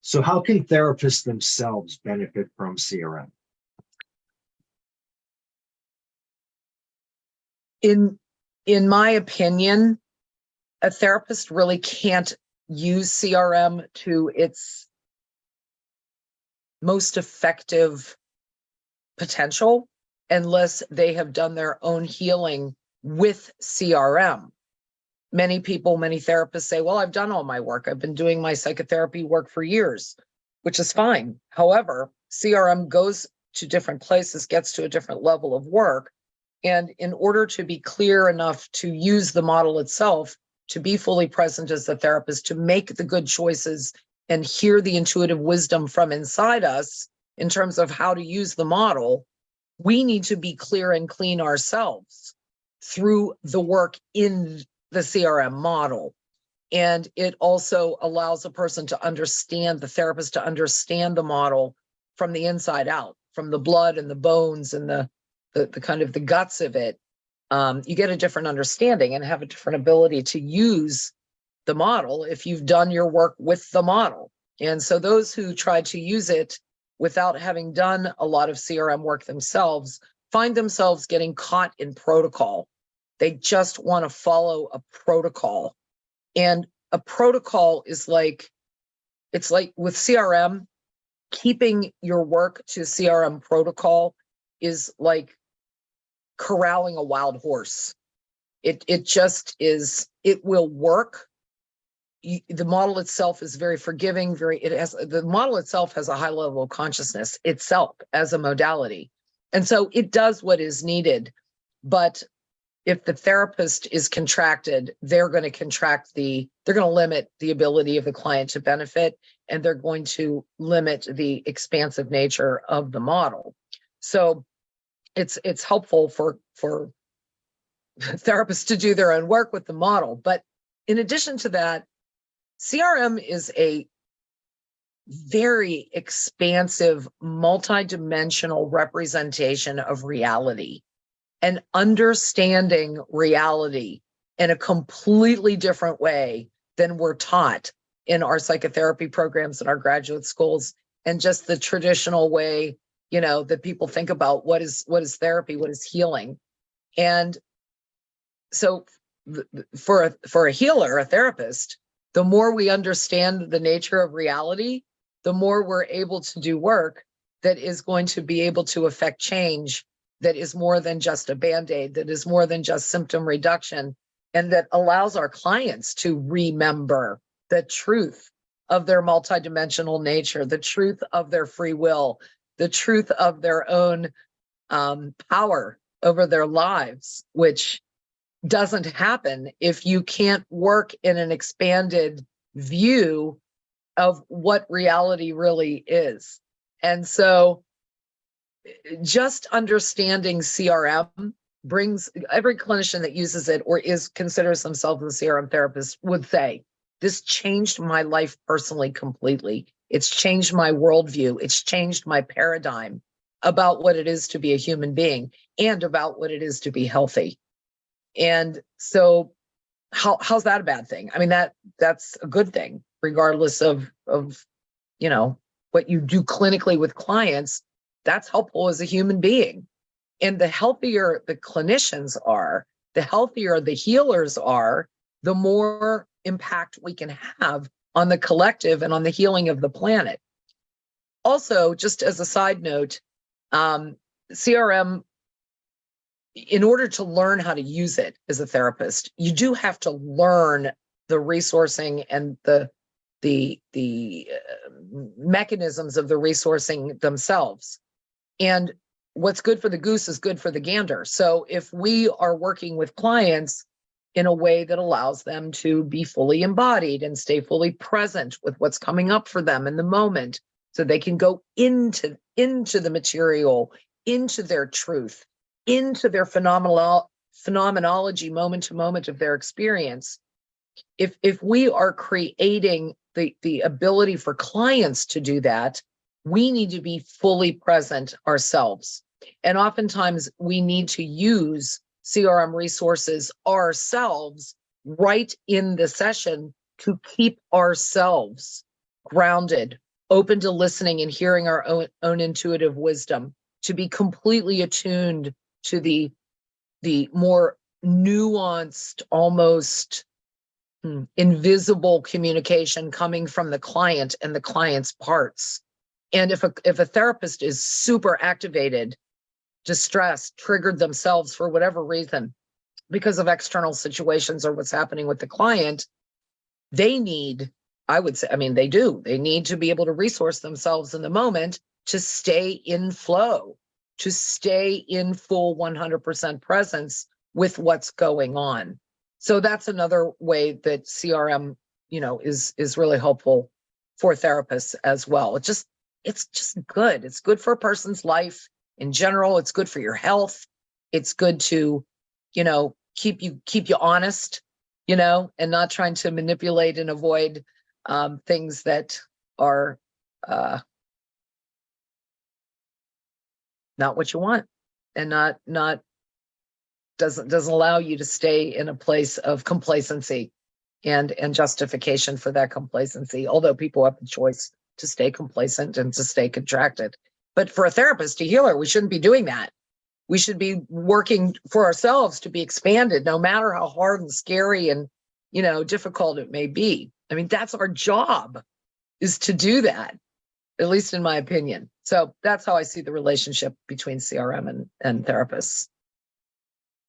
So how can therapists themselves benefit from CRM? In my opinion, a therapist really can't use CRM to its most effective potential unless they have done their own healing with CRM. Many people, many therapists say, well, I've done all my work. I've been doing my psychotherapy work for years, which is fine. However, CRM goes to different places, gets to a different level of work. And in order to be clear enough to use the model itself, to be fully present as the therapist, to make the good choices and hear the intuitive wisdom from inside us in terms of how to use the model, we need to be clear and clean ourselves through the work in the CRM model. And it also allows a person to understand, the therapist to understand the model from the inside out, from the blood and the bones and the kind of the guts of it. You get a different understanding and have a different ability to use the model if you've done your work with the model. And so those who try to use it without having done a lot of CRM work themselves find themselves getting caught in protocol. They just want to follow a protocol. And a protocol is like, it's like with CRM, keeping your work to CRM protocol is like corralling a wild horse. It just is, it will work. The model itself is very forgiving, the model itself has a high level of consciousness itself as a modality. And so it does what is needed. But if the therapist is contracted, they're going to limit the ability of the client to benefit, and they're going to limit the expansive nature of the model. So it's helpful for therapists to do their own work with the model. But in addition to that, CRM is a very expansive, multidimensional representation of reality, and understanding reality in a completely different way than we're taught in our psychotherapy programs in our graduate schools, and just the traditional way, that people think about what is therapy, what is healing. And so for a healer, a therapist, the more we understand the nature of reality, the more we're able to do work that is going to be able to affect change, that is more than just a Band-Aid, that is more than just symptom reduction, and that allows our clients to remember the truth of their multidimensional nature, the truth of their free will, the truth of their own power over their lives, which doesn't happen if you can't work in an expanded view of what reality really is. And so just understanding CRM brings, every clinician that uses it or considers themselves a CRM therapist would say, this changed my life personally completely. It's changed my worldview. It's changed my paradigm about what it is to be a human being and about what it is to be healthy. And so how's that a bad thing? I mean, that's a good thing, regardless of what you do clinically with clients. That's helpful as a human being. And the healthier the clinicians are, the healthier the healers are, the more impact we can have on the collective and on the healing of the planet. Also, just as a side note, CRM, in order to learn how to use it as a therapist, you do have to learn the resourcing and the mechanisms of the resourcing themselves. And what's good for the goose is good for the gander. So if we are working with clients in a way that allows them to be fully embodied and stay fully present with what's coming up for them in the moment, so they can go into the material, into their truth, into their phenomenology moment to moment of their experience. If we are creating the ability for clients to do that, we need to be fully present ourselves. And oftentimes we need to use CRM resources ourselves right in the session to keep ourselves grounded, open to listening and hearing our own intuitive wisdom, to be completely attuned to the more nuanced, almost invisible communication coming from the client and the client's parts. And if a therapist is super activated, distressed, triggered themselves for whatever reason, because of external situations or what's happening with the client, they need, I would say, I mean, they need to be able to resource themselves in the moment to stay in flow, to stay in full 100% presence with what's going on. So that's another way that CRM, is really helpful for therapists as well. It's just good. It's good for a person's life in general. It's good for your health. It's good to, keep you honest, and not trying to manipulate and avoid things that are not what you want, and not doesn't allow you to stay in a place of complacency and justification for that complacency. Although people have the choice to stay complacent and to stay contracted, but for a therapist, a healer, we shouldn't be doing that. We should be working for ourselves to be expanded, no matter how hard and scary and difficult it may be. I mean, that's our job, is to do that, at least in my opinion. So that's how I see the relationship between CRM and therapists.